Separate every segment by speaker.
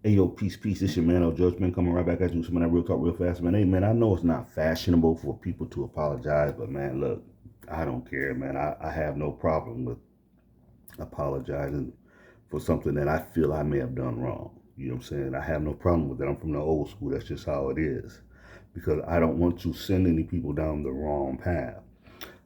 Speaker 1: Hey, yo, peace. This your man, El.Judge, man, coming right back at you with some of that real talk real fast, man. Hey, man, I know it's not fashionable for people to apologize, but, man, look, I don't care, man. I have no problem with apologizing for something that I feel I may have done wrong. You know what I'm saying? I have no problem with that. I'm from the old school. That's just how it is. Because I don't want to send any people down the wrong path.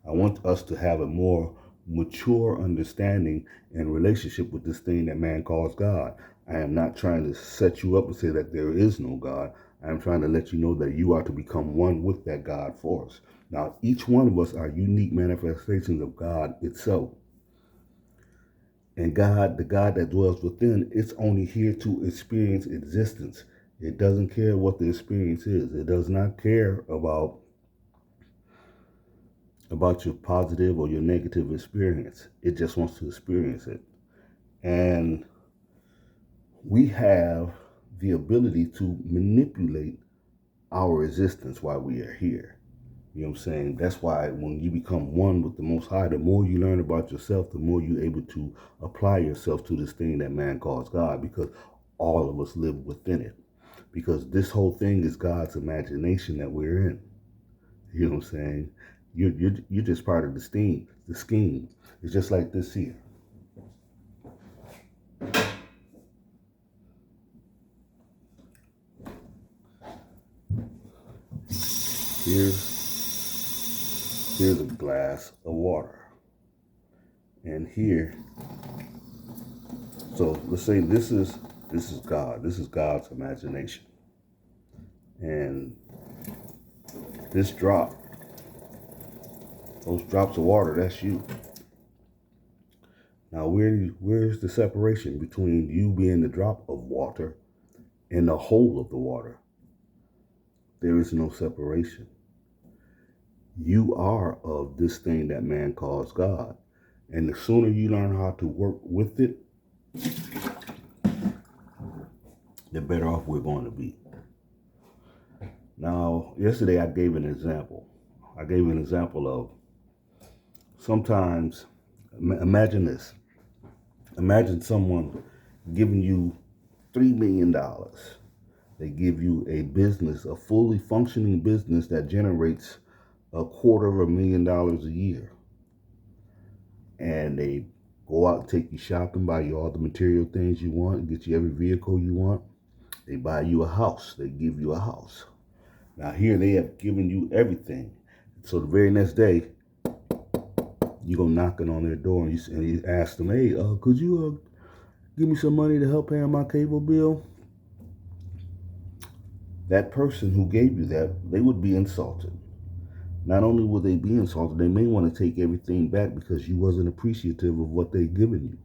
Speaker 1: I want us to have a more mature understanding and relationship with this thing that man calls God. I am not trying to set you up and say that there is no God. I am trying to let you know that you are to become one with that God force. Now, each one of us are unique manifestations of God itself. And God, the God that dwells within, it's only here to experience existence. It doesn't care what the experience is. It does not care about your positive or your negative experience. It just wants to experience it. And we have the ability to manipulate our existence while we are here. You know what I'm saying? That's why when you become one with the Most High, the more you learn about yourself, the more you're able to apply yourself to this thing that man calls God, because all of us live within it. Because this whole thing is God's imagination that we're in. You know what I'm saying? You're just part of the scheme. The scheme. It's just like this here. Here's a glass of water. And here, so let's say this is God. This is God's imagination. And this drop, those drops of water, that's you. Now, where's the separation between you being the drop of water and the whole of the water? There is no separation. You are of this thing that man calls God. And the sooner you learn how to work with it, the better off we're going to be. Now, yesterday I gave an example. I gave an example of sometimes, imagine this. Imagine someone giving you $3 million. They give you a business, a fully functioning business that generates $250,000 a year. And they go out and take you shopping, buy you all the material things you want, get you every vehicle you want. They buy you a house. They give you a house. Now here they have given you everything. So the very next day, you go knocking on their door and you ask them, hey, could you give me some money to help pay my cable bill? That person who gave you that, they would be insulted. Not only will they be insulted, they may want to take everything back because you wasn't appreciative of what they've given you.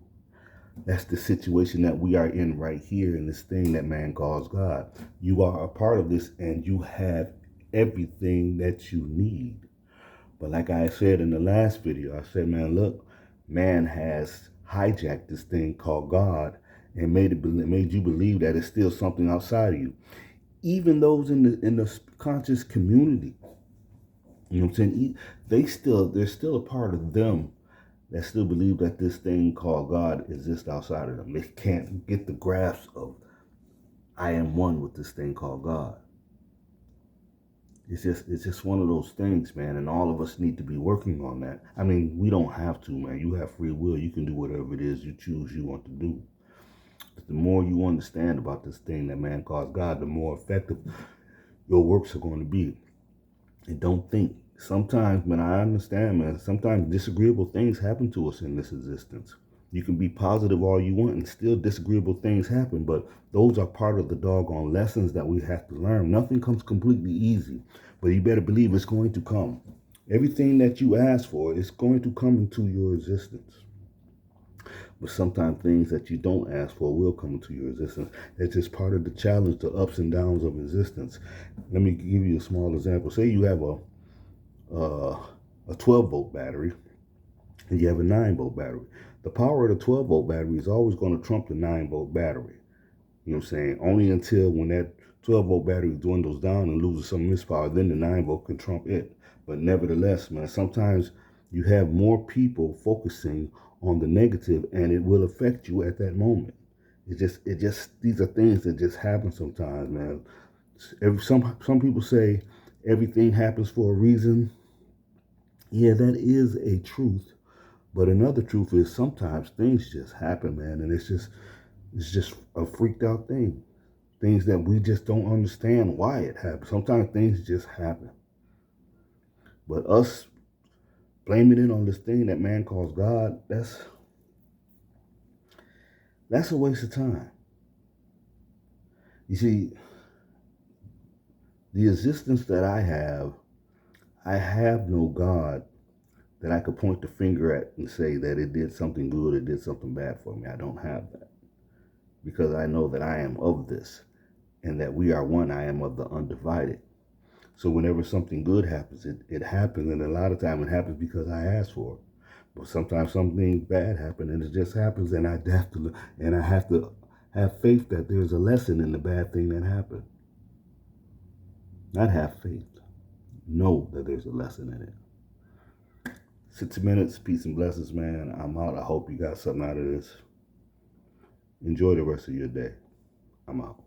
Speaker 1: That's the situation that we are in right here in this thing that man calls God. You are a part of this and you have everything that you need. But like I said in the last video, I said, man, look, man has hijacked this thing called God and made you believe that it's still something outside of you. Even those in the conscious community, you know what I'm saying? There's still a part of them that still believe that this thing called God exists outside of them. They can't get the grasp of, I am one with this thing called God. It's just one of those things, man, and all of us need to be working on that. I mean, we don't have to, man. You have free will. You can do whatever it is you choose you want to do. But the more you understand about this thing that man calls God, the more effective your works are going to be. And don't think. Sometimes, man, I understand, man, sometimes disagreeable things happen to us in this existence. You can be positive all you want and still disagreeable things happen, but those are part of the doggone lessons that we have to learn. Nothing comes completely easy, but you better believe it's going to come. Everything that you ask for is going to come into your existence. But sometimes things that you don't ask for will come into your existence. It's just part of the challenge, the ups and downs of existence. Let me give you a small example. Say you have a 12-volt battery and you have a 9-volt battery. The power of the 12-volt battery is always going to trump the 9-volt battery. You know what I'm saying? Only until when that 12-volt battery dwindles down and loses some of its power, then the 9-volt can trump it. But nevertheless, man, sometimes you have more people focusing on the negative and it will affect you at that moment. These are things that just happen sometimes, man. Some people say everything happens for a reason. Yeah, that is a truth. But another truth is sometimes things just happen, man, and it's just a freaked out thing. Things that we just don't understand why it happens. Sometimes things just happen. But us blaming it on this thing that man calls God, that's a waste of time. You see, the existence that I have no God that I could point the finger at and say that it did something good, it did something bad for me. I don't have that. Because I know that I am of this and that we are one. I am of the undivided. So whenever something good happens, it happens, and a lot of time it happens because I asked for it. But sometimes something bad happens, and it just happens, and I have to have faith that there's a lesson in the bad thing that happened. Not have faith, know that there's a lesson in it. 60 minutes, peace and blessings, man. I'm out. I hope you got something out of this. Enjoy the rest of your day. I'm out.